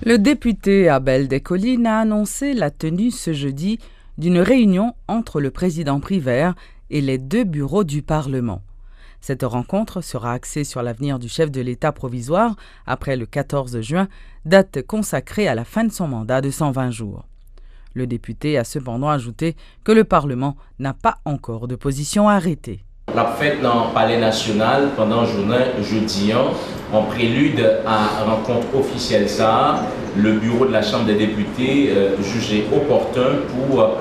Le député Abel Descollines a annoncé la tenue ce jeudi d'une réunion entre le président Privert et les deux bureaux du Parlement. Cette rencontre sera axée sur l'avenir du chef de l'État provisoire après le 14 juin, date consacrée à la fin de son mandat de 120 jours. Le député a cependant ajouté que le Parlement n'a pas encore de position arrêtée. La fête dans le Palais national pendant journée jeudi, en prélude à la rencontre officielle ça, le bureau de la Chambre des députés jugé opportun pour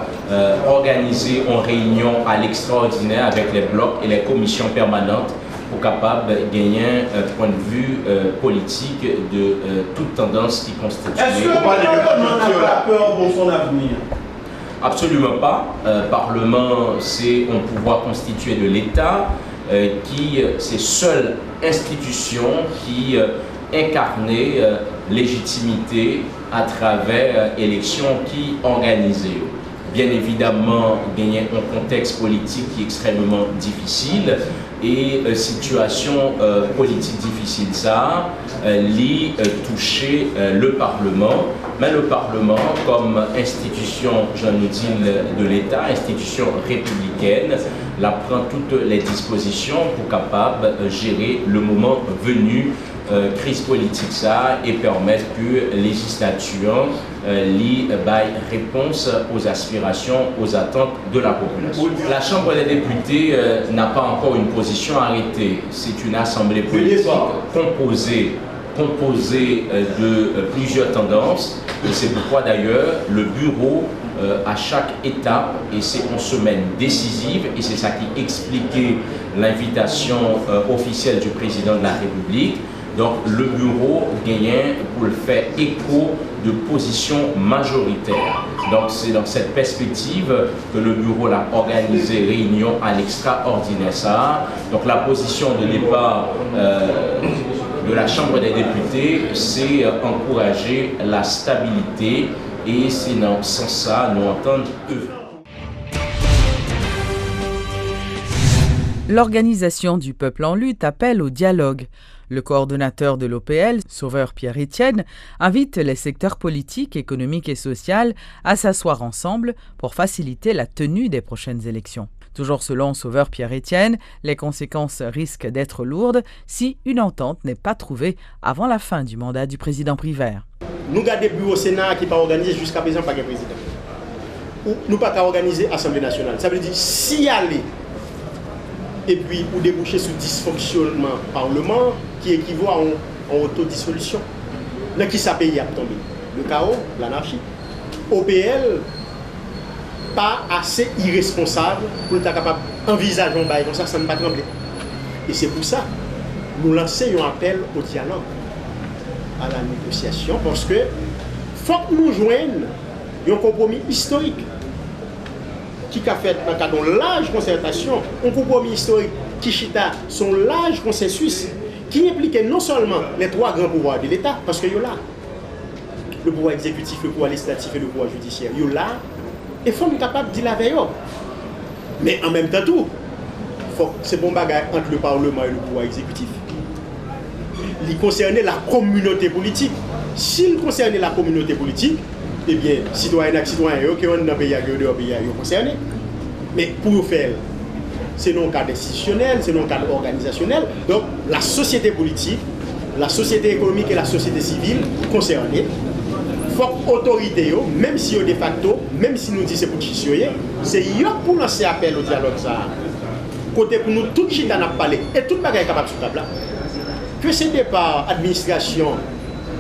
organiser une réunion à l'extraordinaire avec les blocs et les commissions permanentes pour capable de gagner un point de vue politique de toute tendance qui constitue. Est-ce que le Parlement n'a pas peur pour son avenir? Absolument pas. Parlement, c'est un pouvoir constitué de l'État qui, c'est seule institution qui incarnait légitimité à travers élections qui organisées. Bien évidemment, gagner un contexte politique qui est extrêmement difficile et situation politique difficile ça, l'y toucher le Parlement. Mais le Parlement, comme institution, j'en ai dit, de l'État, institution républicaine, la prend toutes les dispositions pour capable gérer le moment venu, crise politique ça, et permettre que la législature lit réponse aux aspirations, aux attentes de la population. La Chambre des députés n'a pas encore une position arrêtée. C'est une assemblée politique composée de plusieurs tendances. Et c'est pourquoi d'ailleurs le bureau à chaque étape, et c'est une semaine décisive, et c'est ça qui expliquait l'invitation officielle du président de la République. Donc le bureau gagne pour le faire écho de position majoritaire. Donc c'est dans cette perspective que le bureau a organisé réunion à l'extraordinaire ça. Donc la position de départ de la Chambre des députés, c'est encourager la stabilité et c'est dans ce sens ça nous entendons eux. L'Organisation du peuple en lutte appelle au dialogue. Le coordonnateur de l'OPL, Sauveur Pierre-Étienne, invite les secteurs politiques, économiques et sociaux à s'asseoir ensemble pour faciliter la tenue des prochaines élections. Toujours selon Sauveur Pierre-Étienne, les conséquences risquent d'être lourdes si une entente n'est pas trouvée avant la fin du mandat du président Privert. Nous avons des bureaux au Sénat qui ne sont pas organisés jusqu'à présent par le président. Ou nous pas organiser l'Assemblée nationale. Ça veut dire si aller et puis ou déboucher sur dysfonctionnement parlement qui équivaut à une autodissolution. Dans qui ça pays a tombé? Le chaos, l'anarchie. OPL, pas assez irresponsable pour être capable d'envisager un bail comme ça ne pas trembler. Et c'est pour ça nous lançons un appel au dialogue, à la négociation, parce que faut que nous joignions un compromis historique qui a fait dans le cadre d'une large concertation, un compromis historique qui chita son large consensus, qui impliquait non seulement les trois grands pouvoirs de l'État, parce que là, le pouvoir exécutif, le pouvoir législatif et le pouvoir judiciaire, là, et il faut être capable de dire la veille. Mais en même temps, c'est bon bagage entre le Parlement et le pouvoir exécutif. Il concernait la communauté politique. S'il concernait la communauté politique, eh bien, citoyens et citoyens, qui ont dans le pays, sont concernés. Mais pour le faire, c'est non cadre institutionnel, c'est non cadre organisationnel. Donc, la société politique, la société économique et la société civile concernées, il faut que l'autorité, même si de facto, même si nous disons c'est pour chier, c'est pour lancer appel au dialogue. Ça. Côté pour nous, tout chita n'a pas parlé et tout le monde est capable de se table. Que c'est départ administration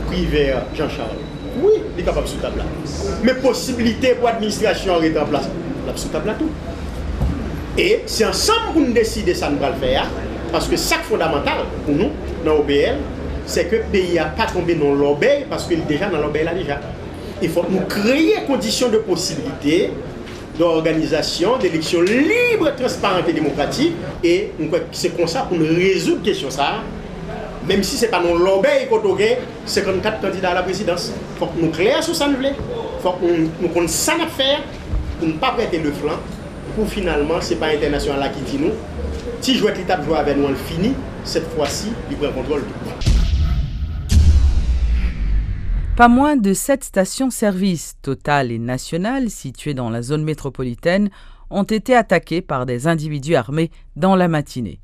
privée Jean-Charles. Oui, il est capable de se table. Mais possibilité pour l'administration rester en place, il est sous table tout. Et c'est ensemble que nous décidons ça nous va le faire. Parce que ce qui est fondamental pour nous, dans l'OBL, c'est que le pays n'a pas tombé dans l'obéi parce qu'il est déjà dans l'obéi là déjà. Il faut nous créer des conditions de possibilité d'organisation, d'élections libres, transparentes et démocratiques. Et c'est comme ça pour nous résoudre la question ça. Même si ce n'est pas dans l'obéi qu'on a 54 candidats à la présidence. Il faut que nous clairs sur ça nous voulons. Il faut que nous connaissions ça à faire pour ne pas prêter le flanc. Pour finalement, ce n'est pas international là qui dit nous. Si je vois que l'étape jouer avec nous, elle finit, cette fois-ci, il prend contrôle du pouvoir. Pas moins de 7 stations-service, Total et nationales, situées dans la zone métropolitaine, ont été attaquées par des individus armés dans la matinée.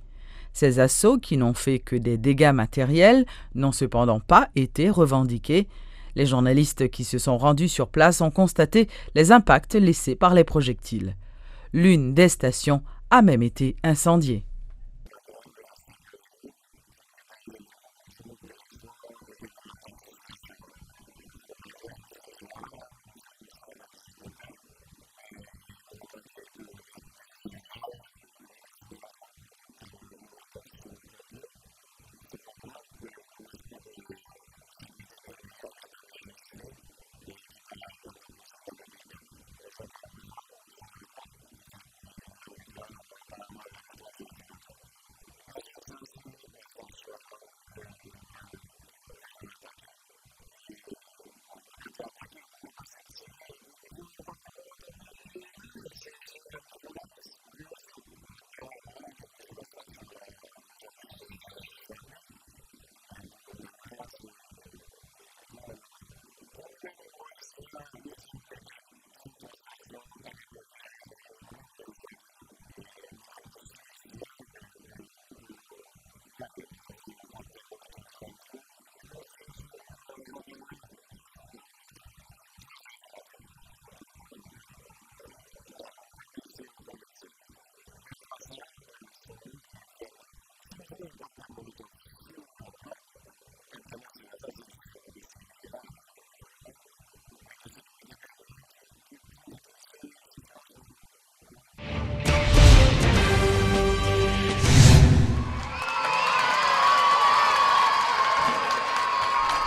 Ces assauts, qui n'ont fait que des dégâts matériels, n'ont cependant pas été revendiqués. Les journalistes qui se sont rendus sur place ont constaté les impacts laissés par les projectiles. L'une des stations a même été incendiée.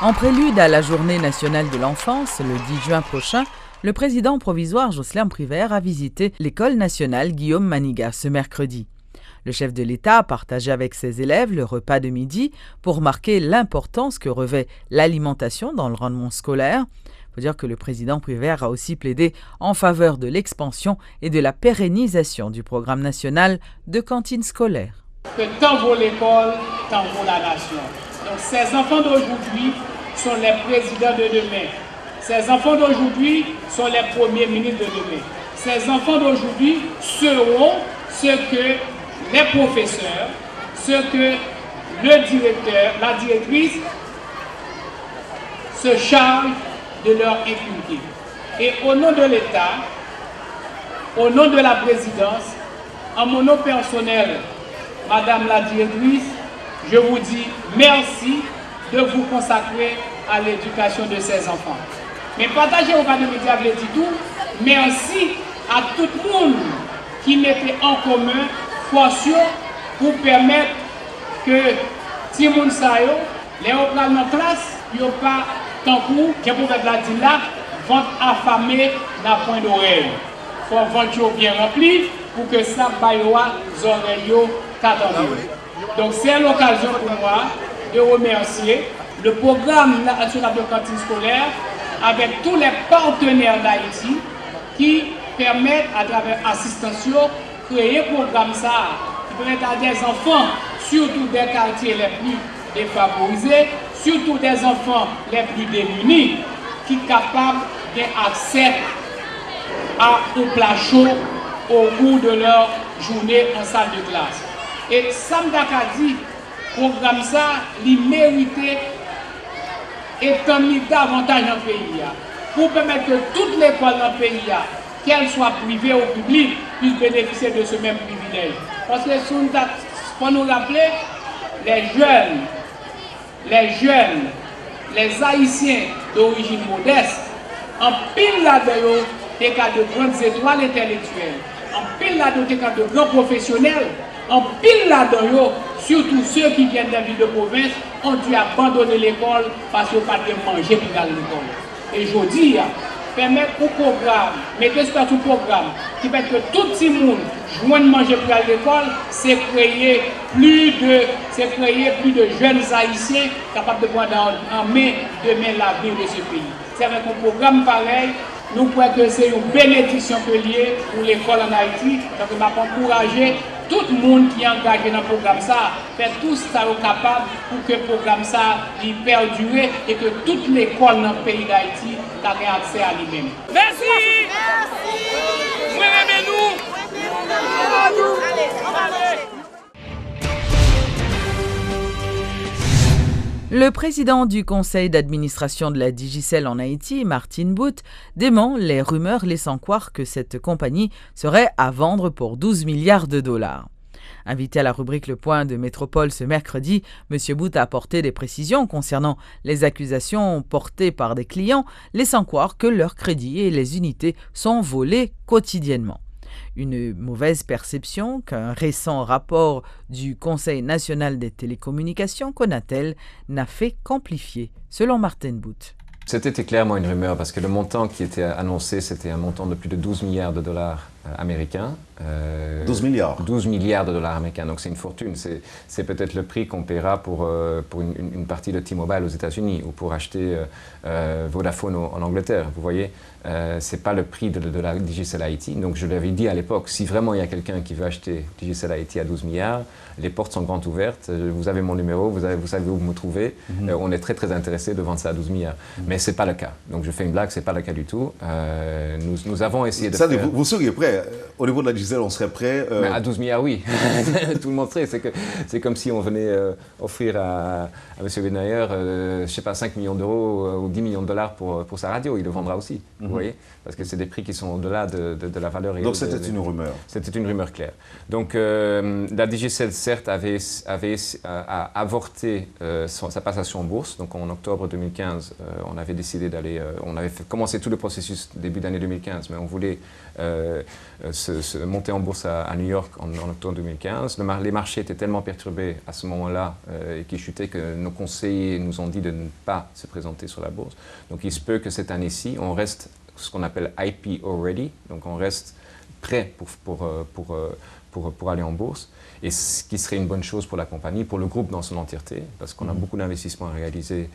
En prélude à la Journée nationale de l'enfance, le 10 juin prochain, le président provisoire Jocelyn Privert a visité l'école nationale Guillaume Manigat ce mercredi. Le chef de l'État a partagé avec ses élèves le repas de midi pour marquer l'importance que revêt l'alimentation dans le rendement scolaire. Il faut dire que le président Privert a aussi plaidé en faveur de l'expansion et de la pérennisation du programme national de cantine scolaire. Que tant vaut l'école, tant vaut la nation. Donc ces enfants d'aujourd'hui sont les présidents de demain. Ces enfants d'aujourd'hui sont les premiers ministres de demain. Ces enfants d'aujourd'hui seront ce que les professeurs, ce que le directeur, la directrice se chargent de leur inculquer. Et au nom de l'État, au nom de la présidence, en mon nom personnel, Madame la directrice, je vous dis merci de vous consacrer à l'éducation de ces enfants. Mais partagez au pas de médias avec tout, merci à tout le monde qui mettait en commun force pour permettre que si moun sa yo, les opérateurs dans classe, yo pas tant coup, qui pour mettre la dit là, vente affamée n'a point d'oreille. Faut vendre bien rempli pour que ça bayoa oreilles qu'attendez. Donc c'est l'occasion pour moi de remercier le programme national de cantine scolaire avec tous les partenaires d'Haïti qui permettent à travers assistance créer un programme ça qui permet à des enfants, surtout des quartiers les plus défavorisés, surtout des enfants les plus démunis, qui sont capables d'accès au plat chaud au cours de leur journée en salle de classe. Et Sam Dakadi, programme ça, il méritait étant mis davantage dans le pays pour permettre que toutes les écoles dans le pays, qu'elles soient privées ou publiques, puissent bénéficier de ce même privilège. Parce que pour nous rappeler, les jeunes, les Haïtiens d'origine modeste, en pile là-dedans, des cas de grandes étoiles intellectuelles, en pile là-dedans, des cas de grands professionnels, en pile là-dedans, surtout ceux qui viennent des villes de province, ont dû abandonner l'école parce qu'ils n'ont pas de manger pour aller à l'école. Et je dis, permettre au programme, mettez sur tout programme, qui fait que tout le monde joigne manger pour aller à l'école, c'est créer plus de jeunes Haïtiens capables de prendre en main demain l'avenir de ce pays. C'est avec un programme pareil, nous croyons que c'est une bénédiction que liée pour l'école en Haïti. Donc, je vais encourager tout le monde qui est engagé dans le programme ça fait tout ça capable pour que le programme ça perdure et que toute l'école dans le pays d'Haïti ait accès à lui-même. Merci. Nous. Le président du conseil d'administration de la Digicel en Haïti, Martin Bout, dément les rumeurs laissant croire que cette compagnie serait à vendre pour 12 milliards de dollars. Invité à la rubrique Le Point de Métropole ce mercredi, M. Bout a apporté des précisions concernant les accusations portées par des clients, laissant croire que leurs crédits et les unités sont volés quotidiennement. Une mauvaise perception qu'un récent rapport du Conseil national des télécommunications, Conatel, n'a fait qu'amplifier, selon Martin Bout. C'était clairement une rumeur parce que le montant qui était annoncé, c'était un montant de plus de 12 milliards de dollars américains. 12 milliards 12 milliards de dollars américains, donc c'est une fortune. C'est peut-être le prix qu'on paiera pour une partie de T-Mobile aux États-Unis ou pour acheter Vodafone en Angleterre, vous voyez. C'est pas le prix de la Digicel Haïti. Donc je l'avais dit à l'époque, si vraiment il y a quelqu'un qui veut acheter Digicel Haïti à 12 milliards, les portes sont grandes ouvertes, vous avez mon numéro, vous savez où me trouver. On est très très intéressé de vendre ça à 12 milliards. Mais c'est pas le cas. Donc je fais une blague, c'est pas le cas du tout. Nous avons essayé de faire... Vous seriez prêt, au niveau de la Digicel, on serait prêt Mais à 12 milliards, oui. Tout le monde serait. C'est comme si on venait offrir à M. Benayer, je sais pas, 5 millions d'euros ou 10 millions de dollars pour sa radio. Il le vendra aussi. Vous voyez, parce que c'est des prix qui sont au-delà de la valeur réelle. Donc c'était une rumeur. C'était une rumeur claire. Donc la Digicel, certes, avait avorté sa passation en bourse. Donc en octobre 2015, on avait décidé d'aller... on avait commencé tout le processus début d'année 2015, mais on voulait se monter en bourse à New York en octobre 2015. Les marchés étaient tellement perturbés à ce moment-là et qui chutaient que nos conseillers nous ont dit de ne pas se présenter sur la bourse. Donc il se peut que cette année-ci, on reste ce qu'on appelle IPO ready, donc on reste prêt pour aller en bourse, et ce qui serait une bonne chose pour la compagnie, pour le groupe dans son entièreté, parce qu'on a beaucoup d'investissements à réaliser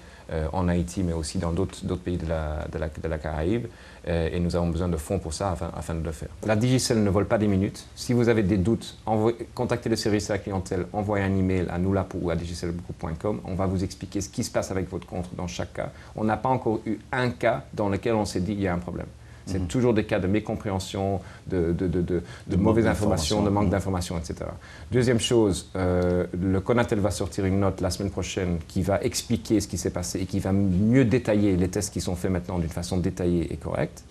en Haïti, mais aussi dans d'autres pays de la Caraïbe, et nous avons besoin de fonds pour ça afin de le faire. La Digicel ne vole pas des minutes. Si vous avez des doutes, contactez le service à la clientèle, envoyez un email à noulapo ou à digicelgroup.com. On va vous expliquer ce qui se passe avec votre compte dans chaque cas. On n'a pas encore eu un cas dans lequel on s'est dit qu'il y a un problème. C'est toujours des cas de mécompréhension, de mauvaises informations, de manque d'informations, etc. Deuxième chose, le Conatel va sortir une note la semaine prochaine qui va expliquer ce qui s'est passé et qui va mieux détailler les tests qui sont faits maintenant d'une façon détaillée et correcte.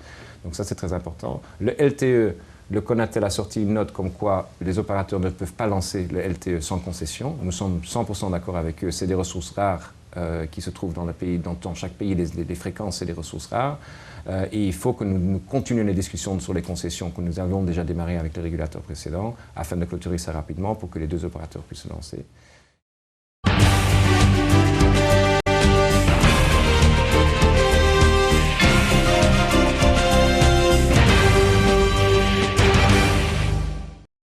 Donc ça, c'est très important. Le LTE, le Conatel a sorti une note comme quoi les opérateurs ne peuvent pas lancer le LTE sans concession. Nous sommes 100% d'accord avec eux. C'est des ressources rares qui se trouvent dans le pays. Dans chaque pays, les fréquences, c'est des ressources rares. Et il faut que nous continuions les discussions sur les concessions que nous avions déjà démarrées avec les régulateurs précédents afin de clôturer ça rapidement pour que les deux opérateurs puissent se lancer.